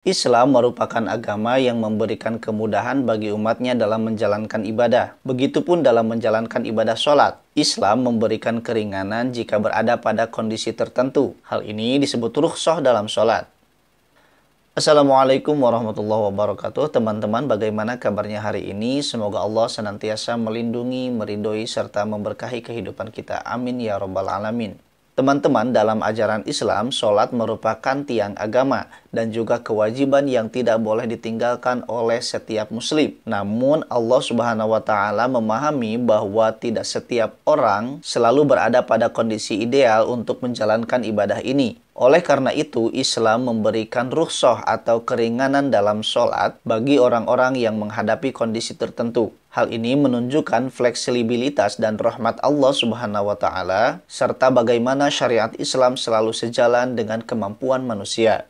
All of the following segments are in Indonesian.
Islam merupakan agama yang memberikan kemudahan bagi umatnya dalam menjalankan ibadah. Begitupun dalam menjalankan ibadah sholat. Islam memberikan keringanan jika berada pada kondisi tertentu. Hal ini disebut rukhsah dalam sholat. Assalamualaikum warahmatullahi wabarakatuh. Teman-teman, bagaimana kabarnya hari ini? Semoga Allah senantiasa melindungi, meridhoi, serta memberkahi kehidupan kita. Amin ya rabbal alamin. Teman-teman, dalam ajaran Islam, sholat merupakan tiang agama dan juga kewajiban yang tidak boleh ditinggalkan oleh setiap muslim. Namun, Allah Subhanahu wa Ta'ala memahami bahwa tidak setiap orang selalu berada pada kondisi ideal untuk menjalankan ibadah ini. Oleh karena itu, Islam memberikan rukhsah atau keringanan dalam sholat bagi orang-orang yang menghadapi kondisi tertentu. Hal ini menunjukkan fleksibilitas dan rahmat Allah Subhanahu wa Ta'ala, serta bagaimana syariat Islam selalu sejalan dengan kemampuan manusia.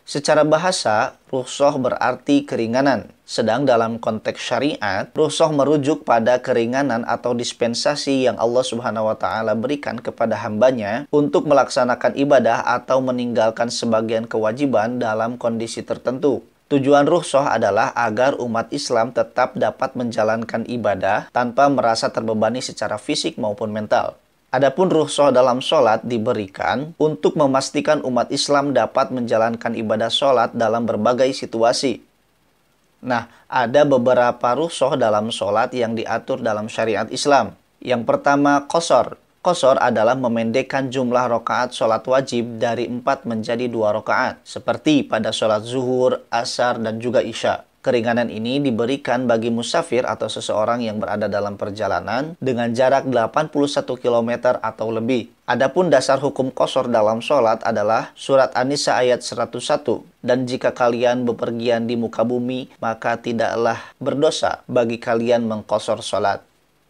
Secara bahasa, rukhsah berarti keringanan. Sedang dalam konteks syariat, rukhsah merujuk pada keringanan atau dispensasi yang Allah Subhanahu wa Ta'ala berikan kepada hambanya untuk melaksanakan ibadah atau meninggalkan sebagian kewajiban dalam kondisi tertentu. Tujuan rukhsah adalah agar umat Islam tetap dapat menjalankan ibadah tanpa merasa terbebani secara fisik maupun mental. Adapun rukhsah dalam sholat diberikan untuk memastikan umat Islam dapat menjalankan ibadah sholat dalam berbagai situasi. Nah, ada beberapa rukhsah dalam sholat yang diatur dalam syariat Islam. Yang pertama, qashar. Qashar adalah memendekkan jumlah rakaat sholat wajib dari 4 menjadi 2 rakaat, seperti pada sholat zuhur, asar, dan juga isya. Keringanan ini diberikan bagi musafir atau seseorang yang berada dalam perjalanan dengan jarak 81 km atau lebih. Adapun dasar hukum qashar dalam sholat adalah surat An-Nisa ayat 101. Dan jika kalian bepergian di muka bumi, maka tidaklah berdosa bagi kalian mengqashar sholat.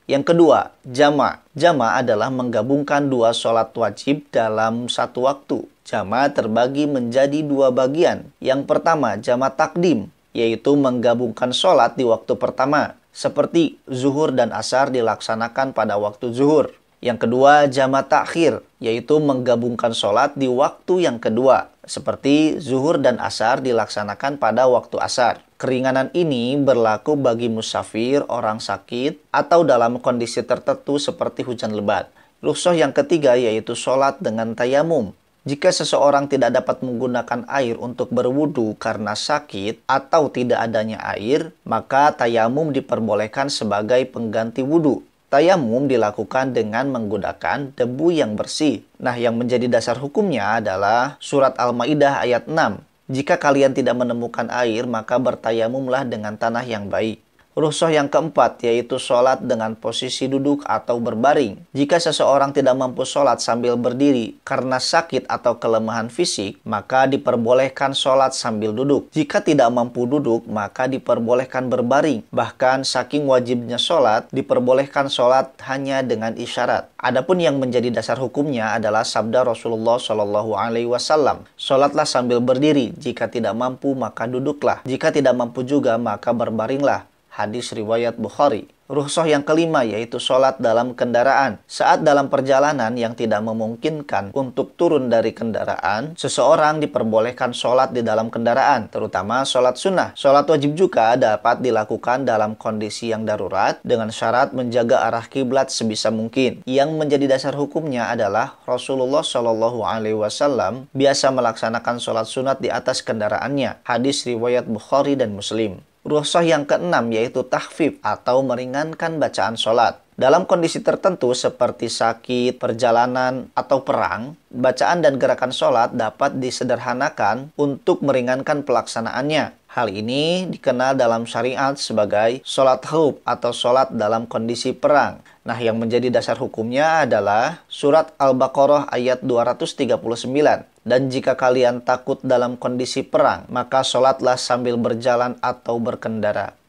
Yang kedua, jama'. Jama' adalah menggabungkan dua sholat wajib dalam satu waktu. Jama' terbagi menjadi dua bagian. Yang pertama, jama' takdim, yaitu menggabungkan sholat di waktu pertama, seperti zuhur dan asar dilaksanakan pada waktu zuhur. Yang kedua, jama' takhir, yaitu menggabungkan sholat di waktu yang kedua, seperti zuhur dan asar dilaksanakan pada waktu asar. Keringanan ini berlaku bagi musafir, orang sakit, atau dalam kondisi tertentu seperti hujan lebat. Rukhsah yang ketiga yaitu sholat dengan tayamum. Jika seseorang tidak dapat menggunakan air untuk berwudu karena sakit atau tidak adanya air, maka tayamum diperbolehkan sebagai pengganti wudu. Tayamum dilakukan dengan menggunakan debu yang bersih. Nah, yang menjadi dasar hukumnya adalah surat Al-Maidah ayat 6. Jika kalian tidak menemukan air, maka bertayamumlah dengan tanah yang baik. Rukhsah yang keempat yaitu sholat dengan posisi duduk atau berbaring. Jika seseorang tidak mampu sholat sambil berdiri karena sakit atau kelemahan fisik, maka diperbolehkan sholat sambil duduk. Jika tidak mampu duduk, maka diperbolehkan berbaring. Bahkan saking wajibnya sholat, diperbolehkan sholat hanya dengan isyarat. Adapun yang menjadi dasar hukumnya adalah sabda Rasulullah SAW. Sholatlah sambil berdiri. Jika tidak mampu, maka duduklah. Jika tidak mampu juga, maka berbaringlah. Hadis riwayat Bukhari. Rukhsah yang kelima yaitu sholat dalam kendaraan. Saat dalam perjalanan yang tidak memungkinkan untuk turun dari kendaraan, seseorang diperbolehkan sholat di dalam kendaraan, terutama sholat sunnah. Sholat wajib juga dapat dilakukan dalam kondisi yang darurat dengan syarat menjaga arah kiblat sebisa mungkin. Yang menjadi dasar hukumnya adalah Rasulullah SAW biasa melaksanakan sholat sunat di atas kendaraannya. Hadis riwayat Bukhari dan Muslim. Rukhsah yang keenam yaitu takhfif atau meringankan bacaan sholat. Dalam kondisi tertentu seperti sakit, perjalanan, atau perang, bacaan dan gerakan sholat dapat disederhanakan untuk meringankan pelaksanaannya. Hal ini dikenal dalam syariat sebagai sholat khauf atau sholat dalam kondisi perang. Nah, yang menjadi dasar hukumnya adalah surat Al-Baqarah ayat 239. Dan jika kalian takut dalam kondisi perang, maka sholatlah sambil berjalan atau berkendara.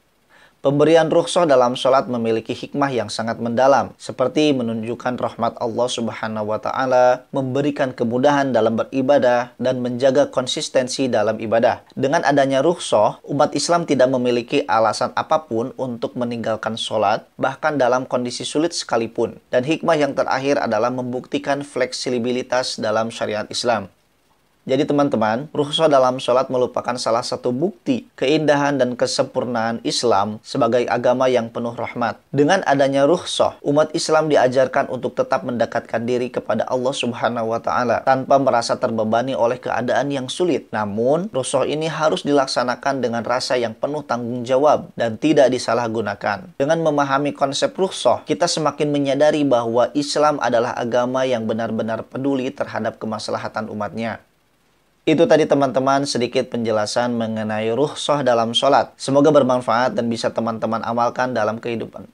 Pemberian rukhsah dalam sholat memiliki hikmah yang sangat mendalam, seperti menunjukkan rahmat Allah Subhanahu wa Ta'ala, memberikan kemudahan dalam beribadah, dan menjaga konsistensi dalam ibadah. Dengan adanya rukhsah, umat Islam tidak memiliki alasan apapun untuk meninggalkan sholat, bahkan dalam kondisi sulit sekalipun. Dan hikmah yang terakhir adalah membuktikan fleksibilitas dalam syariat Islam. Jadi teman-teman, rukhsah dalam sholat merupakan salah satu bukti keindahan dan kesempurnaan Islam sebagai agama yang penuh rahmat. Dengan adanya rukhsah, umat Islam diajarkan untuk tetap mendekatkan diri kepada Allah Subhanahu wa Ta'ala tanpa merasa terbebani oleh keadaan yang sulit. Namun, rukhsah ini harus dilaksanakan dengan rasa yang penuh tanggung jawab dan tidak disalahgunakan. Dengan memahami konsep rukhsah, kita semakin menyadari bahwa Islam adalah agama yang benar-benar peduli terhadap kemaslahatan umatnya. Itu tadi teman-teman sedikit penjelasan mengenai rukhsah dalam sholat. Semoga bermanfaat dan bisa teman-teman amalkan dalam kehidupan.